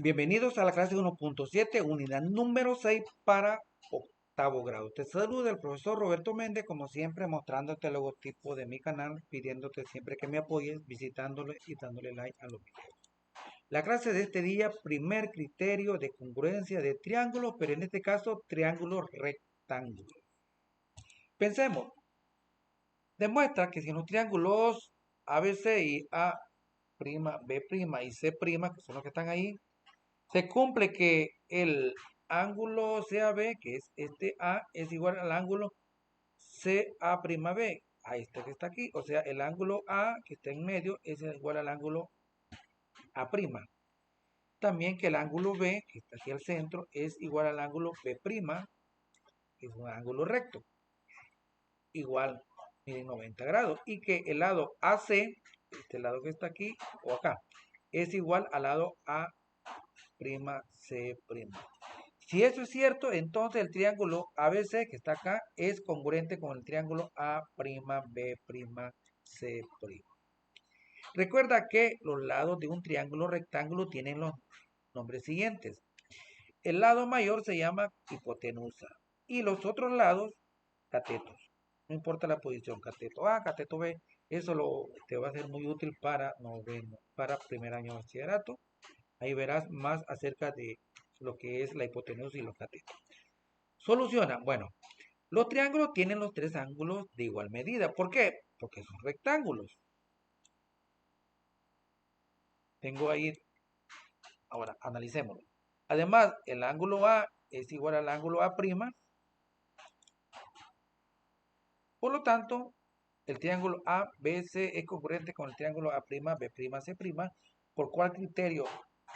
Bienvenidos a la clase 1.7, unidad número 6 para octavo grado. Te saluda el profesor Roberto Méndez, como siempre, mostrándote el logotipo de mi canal, pidiéndote siempre que me apoyes, visitándole y dándole like a los videos. La clase de este día, primer criterio de congruencia de triángulos, pero en este caso, triángulos rectángulos. Pensemos, demuestra que si en los triángulos ABC y A', B' y C', que son los que están ahí, se cumple que el ángulo CAB, que es este A, es igual al ángulo CA'B, a este que está aquí. O sea, el ángulo A, que está en medio, es igual al ángulo A'. También que el ángulo B, que está aquí al centro, es igual al ángulo B', que es un ángulo recto, igual, miren, 90 grados. Y que el lado AC, este lado que está aquí, o acá, es igual al lado AC'. Si eso es cierto, entonces el triángulo ABC que está acá es congruente con el triángulo A'B', C'. Recuerda que los lados de un triángulo rectángulo tienen los nombres siguientes. El lado mayor se llama hipotenusa y los otros lados catetos. No importa la posición, cateto A, cateto B, eso te va a ser muy útil para noveno, para primer año de bachillerato. Ahí verás más acerca de lo que es la hipotenusa y los catetos. Soluciona. Bueno, los triángulos tienen los tres ángulos de igual medida. ¿Por qué? Porque son rectángulos. Tengo ahí, ahora analicémoslo. Además, el ángulo A es igual al ángulo A'. Por lo tanto, el triángulo ABC es congruente con el triángulo A'B', C'. ¿Por cuál criterio?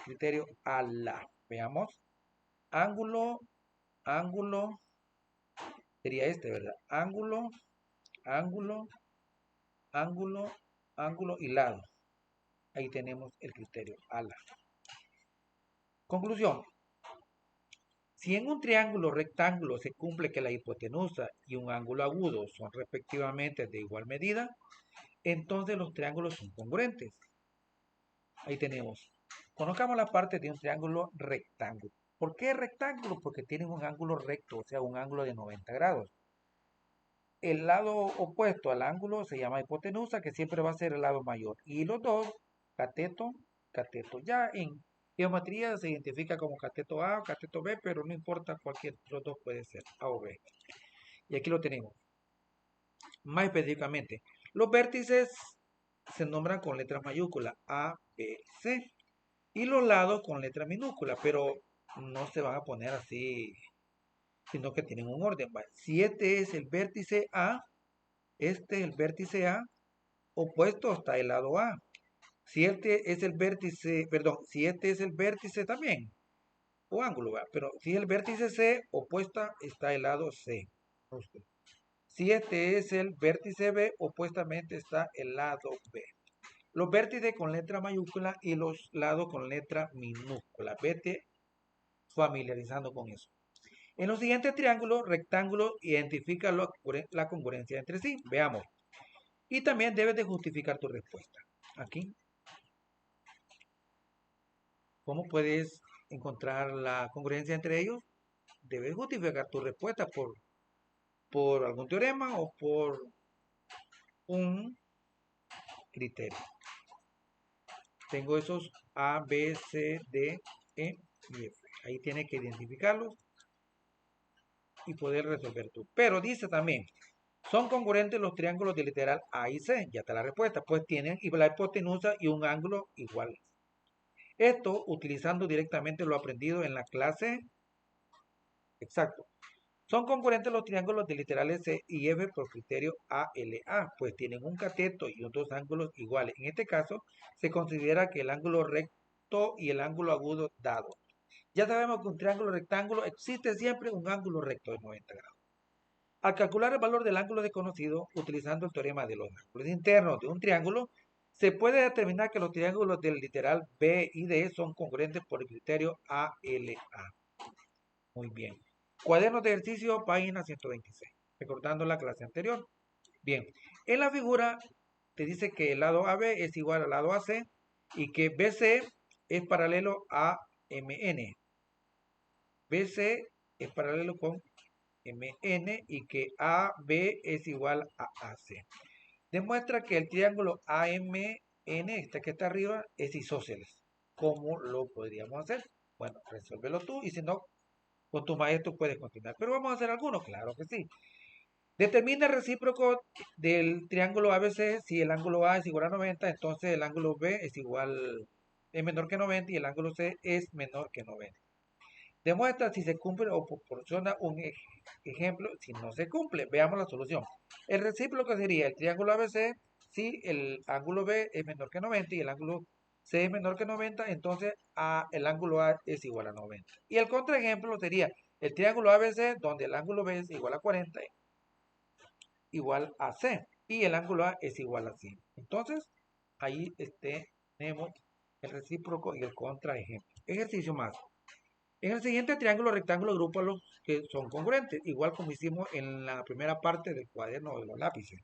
Criterio ALA. Veamos. Ángulo, sería este, ¿verdad? Ángulo, ángulo y lado. Ahí tenemos el criterio ALA. Conclusión. Si en un triángulo rectángulo se cumple que la hipotenusa y un ángulo agudo son respectivamente de igual medida, entonces los triángulos son congruentes. Ahí tenemos. Conozcamos la parte de un triángulo rectángulo. ¿Por qué rectángulo? Porque tienen un ángulo recto, o sea, un ángulo de 90 grados. El lado opuesto al ángulo se llama hipotenusa, que siempre va a ser el lado mayor. Y los dos, cateto. Ya en geometría se identifica como cateto A o cateto B, pero no importa, cualquier de los dos puede ser, A o B. Y aquí lo tenemos. Más específicamente, los vértices se nombran con letras mayúsculas A, B, C. Y los lados con letra minúscula, pero no se van a poner así, sino que tienen un orden. Si este es el vértice A, este es el vértice A, opuesto está el lado A. Si este es el vértice, perdón, si este es el vértice también, o ángulo, ¿va? Pero si el vértice C, opuesta está el lado C. Si este es el vértice B, opuestamente está el lado B. Los vértices con letra mayúscula y los lados con letra minúscula. Vete familiarizando con eso. En los siguientes triángulos, rectángulos, identifica la congruencia entre sí. Veamos. Y también debes de justificar tu respuesta. Aquí. ¿Cómo puedes encontrar la congruencia entre ellos? Debes justificar tu respuesta por algún teorema o por un criterio. Tengo esos A, B, C, D, E y F. Ahí tienes que identificarlos y poder resolver tú. Pero dice también, son congruentes los triángulos de literal A y C. Ya está la respuesta. Pues tienen la hipotenusa y un ángulo igual. Esto utilizando directamente lo aprendido en la clase. Exacto. Son congruentes los triángulos de literales C y F por criterio ALA, pues tienen un cateto y dos ángulos iguales. En este caso, se considera que el ángulo recto y el ángulo agudo dado. Ya sabemos que un triángulo rectángulo existe siempre un ángulo recto de 90 grados. Al calcular el valor del ángulo desconocido, utilizando el teorema de los ángulos internos de un triángulo, se puede determinar que los triángulos del literal B y D son congruentes por el criterio ALA. Muy bien. Cuadernos de ejercicio, página 126. Recordando la clase anterior. Bien. En la figura te dice que el lado AB es igual al lado AC y que BC es paralelo a MN. BC es paralelo con MN y que AB es igual a AC. Demuestra que el triángulo AMN, este que está arriba, es isósceles. ¿Cómo lo podríamos hacer? Bueno, resuélvelo tú y si no, con tu maestro puedes continuar. Pero vamos a hacer algunos, claro que sí. Determina el recíproco del triángulo ABC. Si el ángulo A es igual a 90, entonces el ángulo B es menor que 90 y el ángulo C es menor que 90. Demuestra si se cumple o proporciona un ejemplo si no se cumple. Veamos la solución. El recíproco sería el triángulo ABC. Si el ángulo B es menor que 90 y el ángulo C es menor que 90, entonces el ángulo A es igual a 90. Y el contraejemplo sería el triángulo ABC donde el ángulo B es igual a 40 igual a C y el ángulo A es igual a 100. Entonces, ahí tenemos el recíproco y el contraejemplo. Ejercicio más. En el siguiente triángulo rectángulo agrupa los que son congruentes, igual como hicimos en la primera parte del cuaderno de los lápices.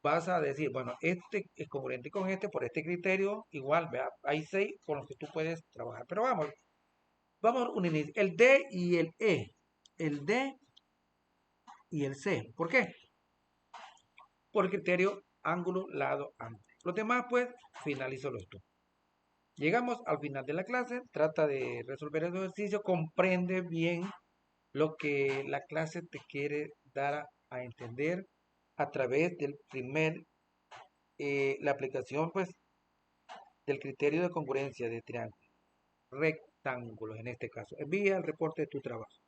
Vas a decir, bueno, este es congruente con este por este criterio, igual, vea, hay 6 con los que tú puedes trabajar. Pero vamos a unir el D y el E, el D y el C. ¿Por qué? Por el criterio ángulo, lado, ángulo. Los demás, pues, finalizo los dos. Llegamos al final de la clase, trata de resolver el ejercicio, comprende bien lo que la clase te quiere dar a entender a través del la aplicación, pues, del criterio de congruencia de triángulos, rectángulos en este caso. Envía el reporte de tu trabajo.